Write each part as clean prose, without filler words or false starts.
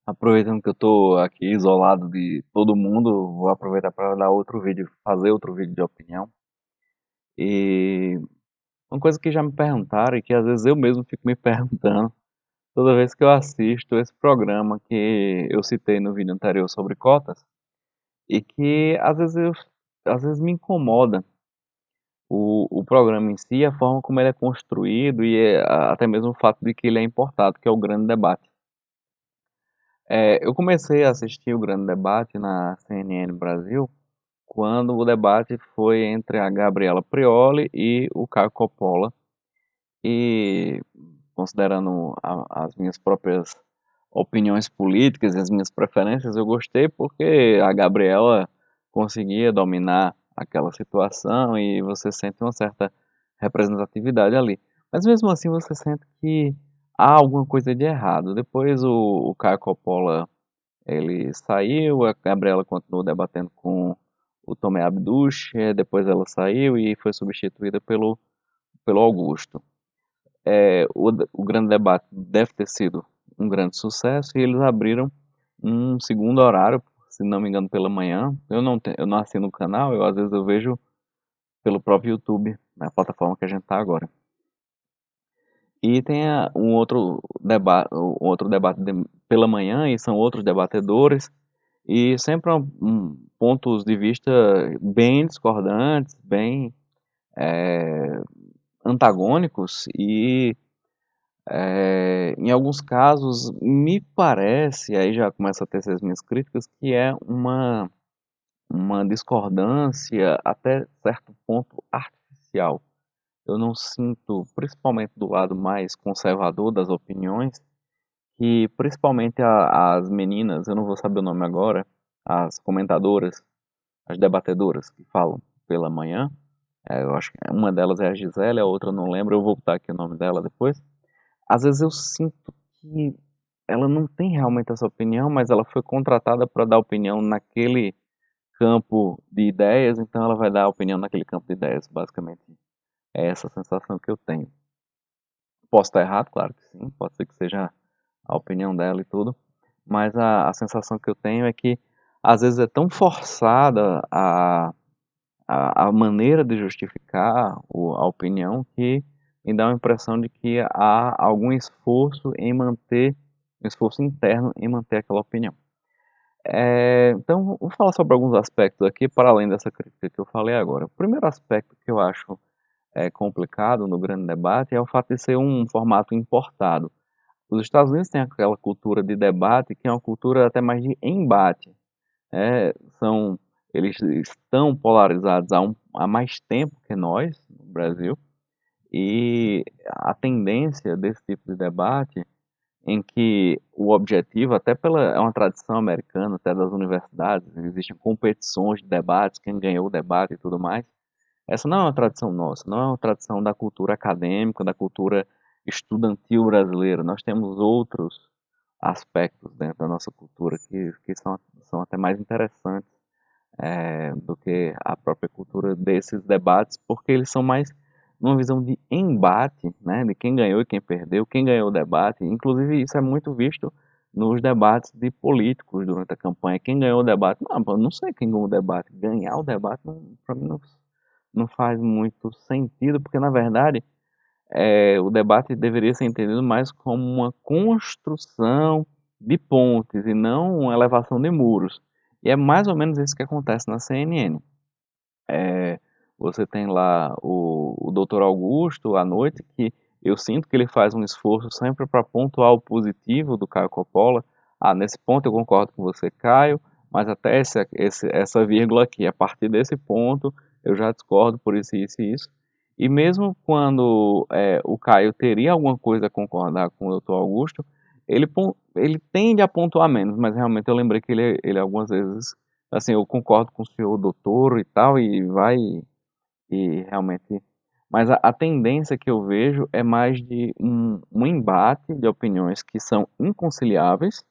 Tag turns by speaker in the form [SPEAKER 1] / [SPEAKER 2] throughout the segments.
[SPEAKER 1] Aproveitando que eu tô aqui isolado de todo mundo, vou aproveitar para dar outro vídeo, fazer outro vídeo de opinião. E uma coisa que já me perguntaram e que às vezes eu mesmo fico me perguntando toda vez que eu assisto esse programa que eu citei no vídeo anterior sobre cotas e que às vezes me incomoda o programa em si, a forma como ele é construído e até mesmo o fato de que ele é importado, que é o grande debate. Eu comecei a assistir o grande debate na CNN Brasil quando o debate foi entre a Gabriela Prioli e o Caio Coppola. E considerando as minhas próprias opiniões políticas e as minhas preferências, eu gostei porque a Gabriela conseguia dominar aquela situação e você sente uma certa representatividade ali. Mas mesmo assim você sente que há alguma coisa de errado. Depois o Caio Coppola ele saiu, a Gabriela continuou debatendo com o Tomé Abduch, depois ela saiu e foi substituída pelo Augusto. O grande debate deve ter sido um grande sucesso e eles abriram um segundo horário, se não me engano, pela manhã. Eu não assino o canal, às vezes eu vejo pelo próprio YouTube, na plataforma que a gente está agora. E tem um outro debate pela manhã e são outros debatedores. E sempre pontos de vista bem discordantes, bem eh, antagônicos e, em alguns casos, me parece, aí já começa a ter essas minhas críticas, que é uma discordância até certo ponto artificial. Eu não sinto, principalmente do lado mais conservador das opiniões, que principalmente as meninas, eu não vou saber o nome agora, as comentadoras, as debatedoras que falam pela manhã. Eu acho que uma delas é a Gisele, a outra eu não lembro, eu vou botar aqui o nome dela depois. Às vezes eu sinto que ela não tem realmente essa opinião, mas ela foi contratada para dar opinião naquele campo de ideias, então ela vai dar opinião naquele campo de ideias. Basicamente, é essa sensação que eu tenho. Posso estar errado, claro que sim, pode ser que seja a opinião dela e tudo, mas a sensação que eu tenho é que às vezes é tão forçada a maneira de justificar a opinião que me dá uma impressão de que há algum esforço em manter, um esforço interno em manter aquela opinião. Então, vou falar sobre alguns aspectos aqui, para além dessa crítica que eu falei agora. O primeiro aspecto que eu acho complicado no grande debate é o fato de ser um formato importado. Os Estados Unidos têm aquela cultura de debate que é uma cultura até mais de embate. É, são, eles estão polarizados há mais tempo que nós, no Brasil, e a tendência desse tipo de debate, em que o objetivo, é uma tradição americana, até das universidades, existem competições de debates, quem ganhou o debate e tudo mais. Essa não é uma tradição nossa, não é uma tradição da cultura acadêmica, da cultura estudantil brasileira. Nós temos outros aspectos dentro da nossa cultura que são até mais interessantes do que a própria cultura desses debates, porque eles são mais numa visão de embate, né, de quem ganhou e quem perdeu, quem ganhou o debate. Inclusive, isso é muito visto nos debates de políticos durante a campanha. Quem ganhou o debate? Não, eu não sei quem ganhou o debate. Ganhar o debate, para mim, não faz muito sentido, porque, na verdade, o debate deveria ser entendido mais como uma construção de pontes e não uma elevação de muros. E é mais ou menos isso que acontece na CNN. É, você tem lá o Dr. Augusto à noite, que eu sinto que ele faz um esforço sempre para pontuar o positivo do Caio Coppola. Ah, nesse ponto eu concordo com você, Caio, mas até essa vírgula aqui, a partir desse ponto eu já discordo por isso, isso e isso. E mesmo quando o Caio teria alguma coisa a concordar com o Dr. Augusto, ele tende a pontuar menos, mas realmente eu lembrei que ele algumas vezes, assim, eu concordo com o senhor doutor e tal, e realmente, mas a tendência que eu vejo é mais de um embate de opiniões que são inconciliáveis,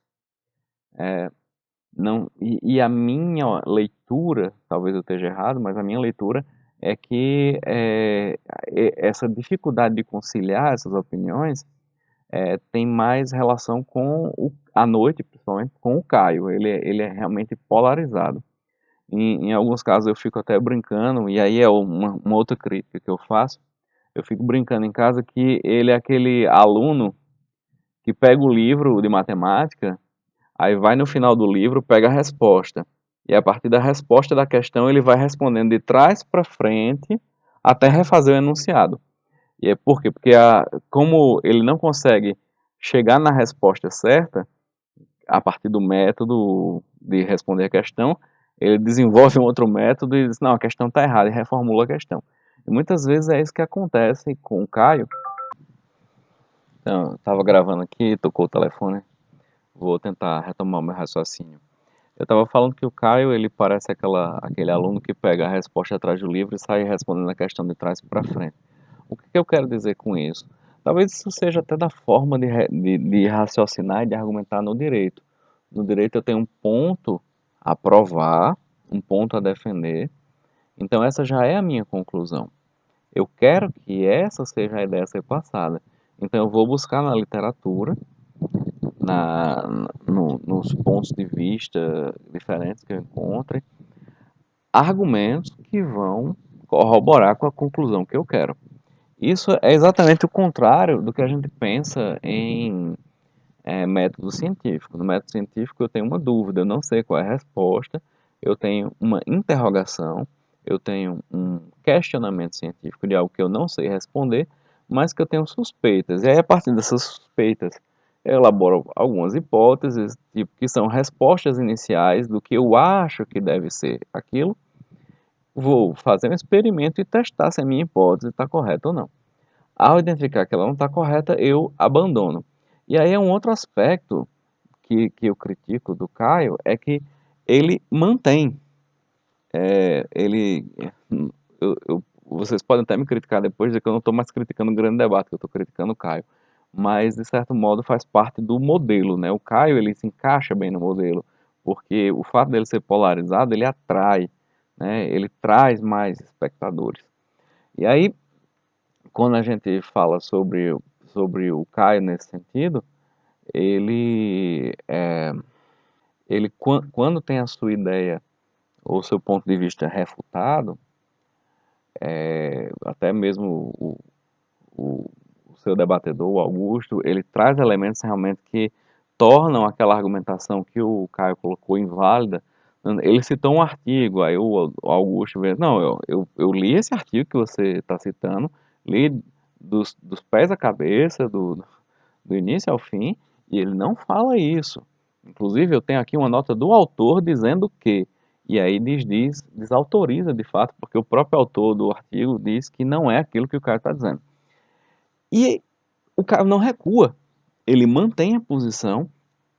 [SPEAKER 1] não, e a minha leitura, talvez eu esteja errado, mas a minha leitura é que essa dificuldade de conciliar essas opiniões tem mais relação com a noite, principalmente com o Caio. Ele é realmente polarizado. Em alguns casos eu fico até brincando, e aí é uma outra crítica que eu faço. Eu fico brincando em casa que ele é aquele aluno que pega o livro de matemática, aí vai no final do livro, pega a resposta. E a partir da resposta da questão, ele vai respondendo de trás para frente até refazer o enunciado. E é por quê? Porque como ele não consegue chegar na resposta certa, a partir do método de responder a questão, ele desenvolve um outro método e diz, não, a questão está errada, e reformula a questão. E muitas vezes é isso que acontece com o Caio. Então, eu estava gravando aqui, tocou o telefone, vou tentar retomar o meu raciocínio. Eu estava falando que o Caio, ele parece aquele aluno que pega a resposta atrás do livro e sai respondendo a questão de trás para frente. O que eu quero dizer com isso? Talvez isso seja até da forma de raciocinar e de argumentar no direito. No direito eu tenho um ponto a provar, um ponto a defender, então essa já é a minha conclusão. Eu quero que essa seja a ideia a ser passada. Então eu vou buscar na literatura, nos pontos de vista diferentes que eu encontre, argumentos que vão corroborar com a conclusão que eu quero. Isso é exatamente o contrário do que a gente pensa em método científico. No método científico eu tenho uma dúvida, eu não sei qual é a resposta, eu tenho uma interrogação, eu tenho um questionamento científico de algo que eu não sei responder, mas que eu tenho suspeitas. E aí, a partir dessas suspeitas, eu elaboro algumas hipóteses, tipo, que são respostas iniciais do que eu acho que deve ser aquilo. Vou fazer um experimento e testar se a minha hipótese está correta ou não. Ao identificar que ela não está correta, eu abandono. E aí é um outro aspecto que eu critico do Caio, é que ele mantém, ele, vocês podem até me criticar depois, dizer que eu não estou mais criticando o grande debate, que eu estou criticando o Caio, mas de certo modo faz parte do modelo, né? O Caio, ele se encaixa bem no modelo, porque o fato dele ser polarizado, ele atrai, né? Ele traz mais espectadores. E aí, quando a gente fala sobre o Caio nesse sentido, ele, quando tem a sua ideia ou seu ponto de vista refutado, até mesmo o, o seu debatedor, o Augusto, ele traz elementos realmente que tornam aquela argumentação que o Caio colocou inválida. Ele citou um artigo, aí o Augusto vê, não, eu li esse artigo que você está citando, li dos pés à cabeça, do início ao fim, e ele não fala isso. Inclusive, eu tenho aqui uma nota do autor dizendo que, e aí desautoriza de fato, porque o próprio autor do artigo diz que não é aquilo que o cara está dizendo. E o cara não recua, ele mantém a posição,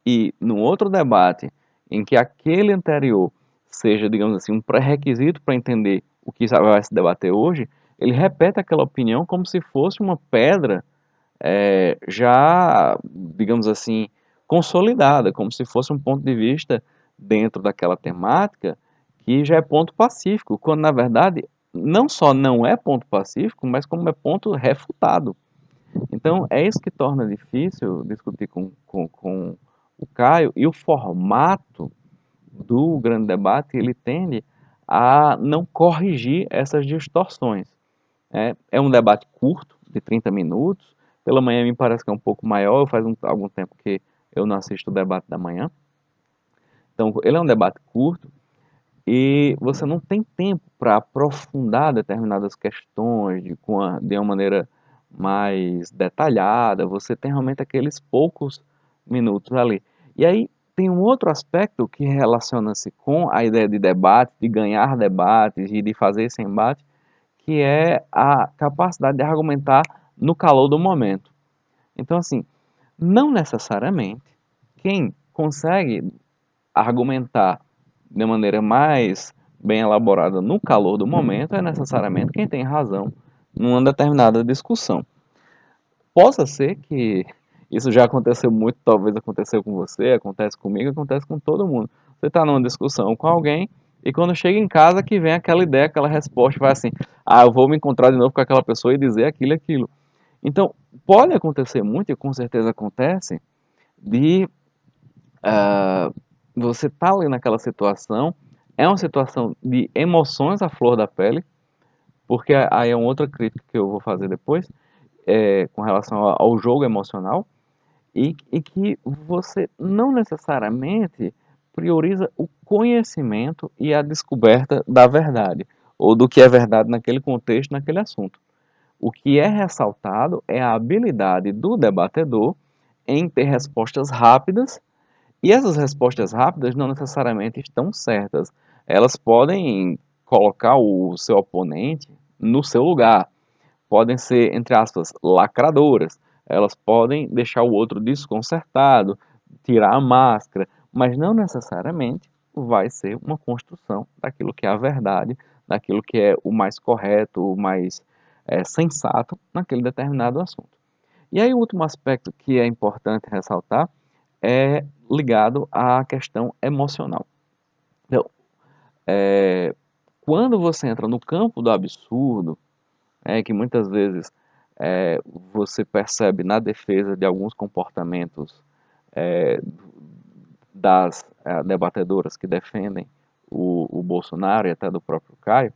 [SPEAKER 1] e no outro debate, em que aquele anterior seja, digamos assim, um pré-requisito para entender o que vai se debater hoje, ele repete aquela opinião como se fosse uma pedra já, digamos assim, consolidada, como se fosse um ponto de vista dentro daquela temática que já é ponto pacífico, quando na verdade não só não é ponto pacífico, mas como é ponto refutado. Então é isso que torna difícil discutir com o Caio, e o formato do grande debate ele tende a não corrigir essas distorções. É um debate curto, de 30 minutos. Pela manhã me parece que é um pouco maior, faz algum tempo que eu não assisto o debate da manhã. Então, ele é um debate curto e você não tem tempo para aprofundar determinadas questões de uma maneira mais detalhada. Você tem realmente aqueles poucos minutos ali. E aí tem um outro aspecto que relaciona-se com a ideia de debate, de ganhar debates e de fazer esse embate, que é a capacidade de argumentar no calor do momento. Então, assim, não necessariamente quem consegue argumentar de maneira mais bem elaborada no calor do momento é necessariamente quem tem razão numa determinada discussão. Possa ser que isso já aconteceu muito, talvez aconteceu com você, acontece comigo, acontece com todo mundo. Você está numa discussão com alguém e quando chega em casa que vem aquela ideia, aquela resposta, vai assim, eu vou me encontrar de novo com aquela pessoa e dizer aquilo e aquilo. Então, pode acontecer muito, e com certeza acontece, de você tá ali naquela situação, é uma situação de emoções à flor da pele, porque aí é uma outra crítica que eu vou fazer depois, com relação ao jogo emocional, e que você não necessariamente prioriza o conhecimento e a descoberta da verdade, ou do que é verdade naquele contexto, naquele assunto. O que é ressaltado é a habilidade do debatedor em ter respostas rápidas, e essas respostas rápidas não necessariamente estão certas. Elas podem colocar o seu oponente no seu lugar, podem ser, entre aspas, lacradoras. Elas podem deixar o outro desconcertado, tirar a máscara, mas não necessariamente vai ser uma construção daquilo que é a verdade, daquilo que é o mais correto, o mais sensato naquele determinado assunto. E aí o último aspecto que é importante ressaltar é ligado à questão emocional. Então, quando você entra no campo do absurdo, que muitas vezes é, você percebe na defesa de alguns comportamentos é, das debatedoras que defendem o Bolsonaro e até do próprio Caio,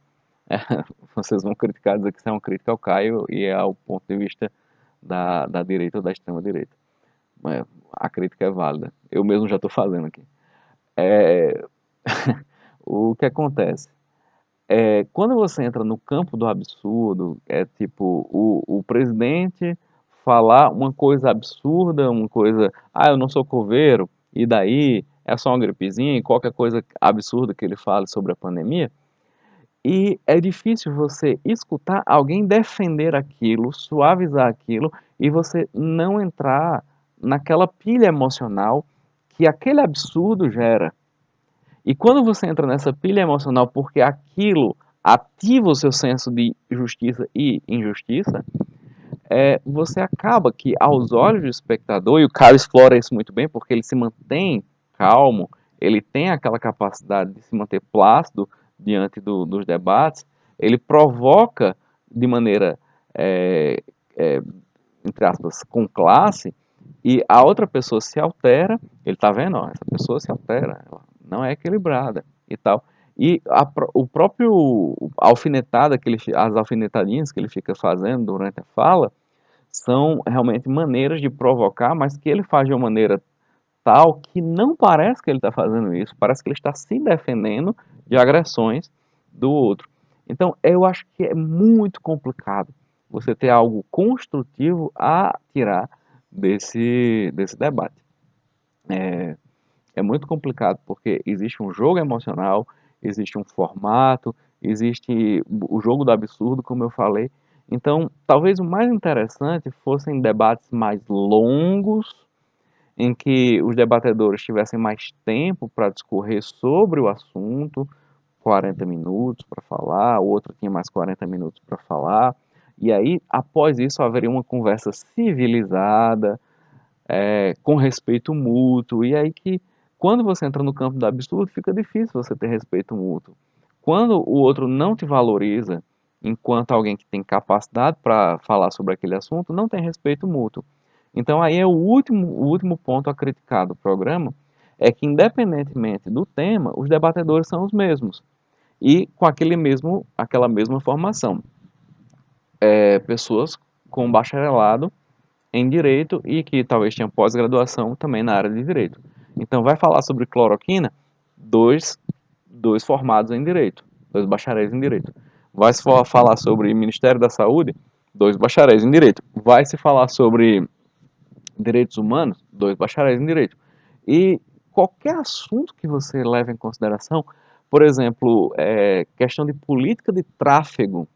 [SPEAKER 1] vocês vão criticar, dizer que isso é uma crítica ao Caio e é ao ponto de vista da direita ou da extrema direita. A crítica é válida. Eu mesmo já estou fazendo aqui. É, o que acontece? Quando você entra no campo do absurdo, é tipo o presidente falar uma coisa absurda, uma coisa, eu não sou coveiro, e daí é só uma gripezinha, e qualquer coisa absurda que ele fale sobre a pandemia, e é difícil você escutar alguém defender aquilo, suavizar aquilo, e você não entrar naquela pilha emocional que aquele absurdo gera. E quando você entra nessa pilha emocional porque aquilo ativa o seu senso de justiça e injustiça, você acaba que, aos olhos do espectador, e o Caio explora isso muito bem porque ele se mantém calmo, ele tem aquela capacidade de se manter plácido diante dos debates, ele provoca de maneira, é, é, entre aspas, com classe, e a outra pessoa se altera, ele tá vendo, ó, essa pessoa se altera, ela não é equilibrada e tal. E o próprio alfinetada as alfinetadinhas que ele fica fazendo durante a fala são realmente maneiras de provocar, mas que ele faz de uma maneira tal que não parece que ele está fazendo isso, parece que ele está se defendendo de agressões do outro. Então, eu acho que é muito complicado você ter algo construtivo a tirar desse debate. É muito complicado porque existe um jogo emocional, existe um formato, existe o jogo do absurdo, como eu falei. Então, talvez o mais interessante fossem debates mais longos, em que os debatedores tivessem mais tempo para discorrer sobre o assunto, 40 minutos para falar, o outro tinha mais 40 minutos para falar, e aí, após isso, haveria uma conversa civilizada, com respeito mútuo, e aí que, quando você entra no campo do absurdo, fica difícil você ter respeito mútuo. Quando o outro não te valoriza enquanto alguém que tem capacidade para falar sobre aquele assunto, não tem respeito mútuo. Então aí é o último ponto a criticar do programa, é que independentemente do tema, os debatedores são os mesmos. E com aquela mesma formação. Pessoas com bacharelado em direito e que talvez tenham pós-graduação também na área de direito. Então vai falar sobre cloroquina, dois, dois formados em direito, dois bacharéis em direito. Vai se falar sobre Ministério da Saúde, dois bacharéis em direito. Vai se falar sobre direitos humanos, dois bacharéis em direito. E qualquer assunto que você leve em consideração, por exemplo, questão de política de tráfego,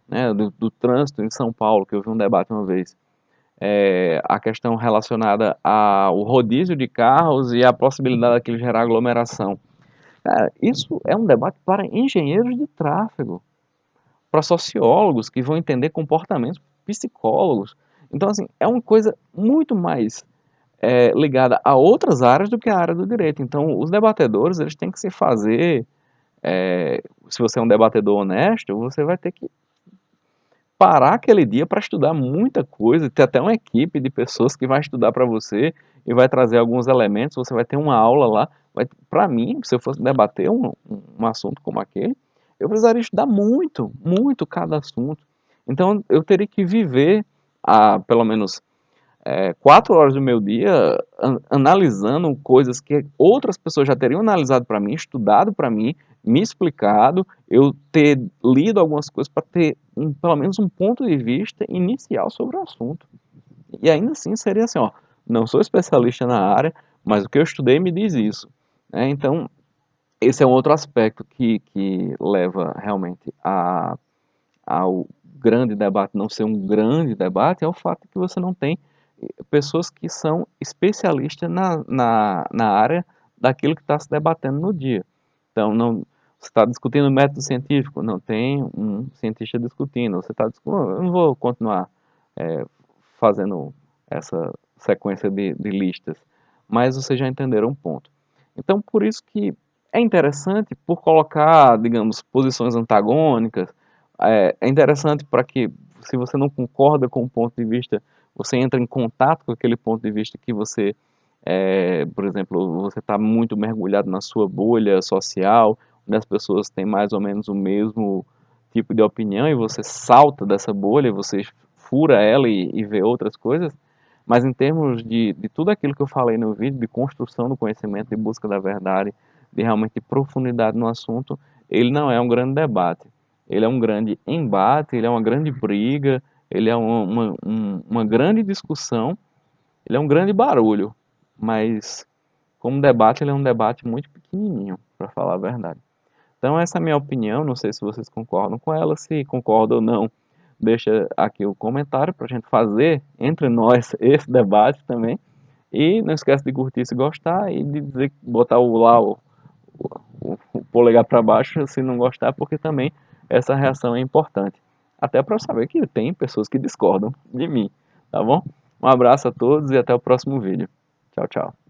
[SPEAKER 1] né, do trânsito em São Paulo, que eu vi um debate uma vez, a questão relacionada ao rodízio de carros e a possibilidade daquilo gerar aglomeração. Cara, isso é um debate para engenheiros de tráfego, para sociólogos que vão entender comportamentos, psicólogos. Então, assim, é uma coisa muito mais ligada a outras áreas do que a área do direito. Então, os debatedores, eles têm que se fazer, se você é um debatedor honesto, você vai ter que parar aquele dia para estudar muita coisa, ter até uma equipe de pessoas que vai estudar para você e vai trazer alguns elementos, você vai ter uma aula lá. Para mim, se eu fosse debater um assunto como aquele, eu precisaria estudar muito, muito cada assunto. Então eu teria que viver pelo menos 4 horas do meu dia analisando coisas que outras pessoas já teriam analisado para mim, estudado para mim, me explicado, eu ter lido algumas coisas para ter pelo menos um ponto de vista inicial sobre o assunto. E ainda assim seria assim, ó, não sou especialista na área, mas o que eu estudei me diz isso. Né? Então, esse é um outro aspecto que leva realmente ao grande debate não ser um grande debate, é o fato de que você não tem pessoas que são especialistas na área daquilo que está se debatendo no dia. Então, não, você está discutindo método científico, não tem um cientista discutindo. Você está discutindo, eu não vou continuar fazendo essa sequência de listas, mas vocês já entenderam um ponto. Então, por isso que é interessante, por colocar, digamos, posições antagônicas, é interessante para que, se você não concorda com o ponto de vista, você entra em contato com aquele ponto de vista que você, por exemplo, você está muito mergulhado na sua bolha social, onde as pessoas têm mais ou menos o mesmo tipo de opinião e você salta dessa bolha, você fura ela e vê outras coisas, mas em termos de tudo aquilo que eu falei no vídeo, de construção do conhecimento, de busca da verdade, de realmente profundidade no assunto, ele não é um grande debate. Ele é um grande embate, ele é uma grande briga, ele é uma grande discussão, ele é um grande barulho, mas como debate, ele é um debate muito pequenininho, para falar a verdade. Então essa é a minha opinião, não sei se vocês concordam com ela, se concordam ou não, deixa aqui o comentário para a gente fazer entre nós esse debate também. E não esquece de curtir se gostar e de dizer, botar o polegar para baixo se não gostar, porque também essa reação é importante. Até para eu saber que tem pessoas que discordam de mim, tá bom? Um abraço a todos e até o próximo vídeo. Tchau, tchau.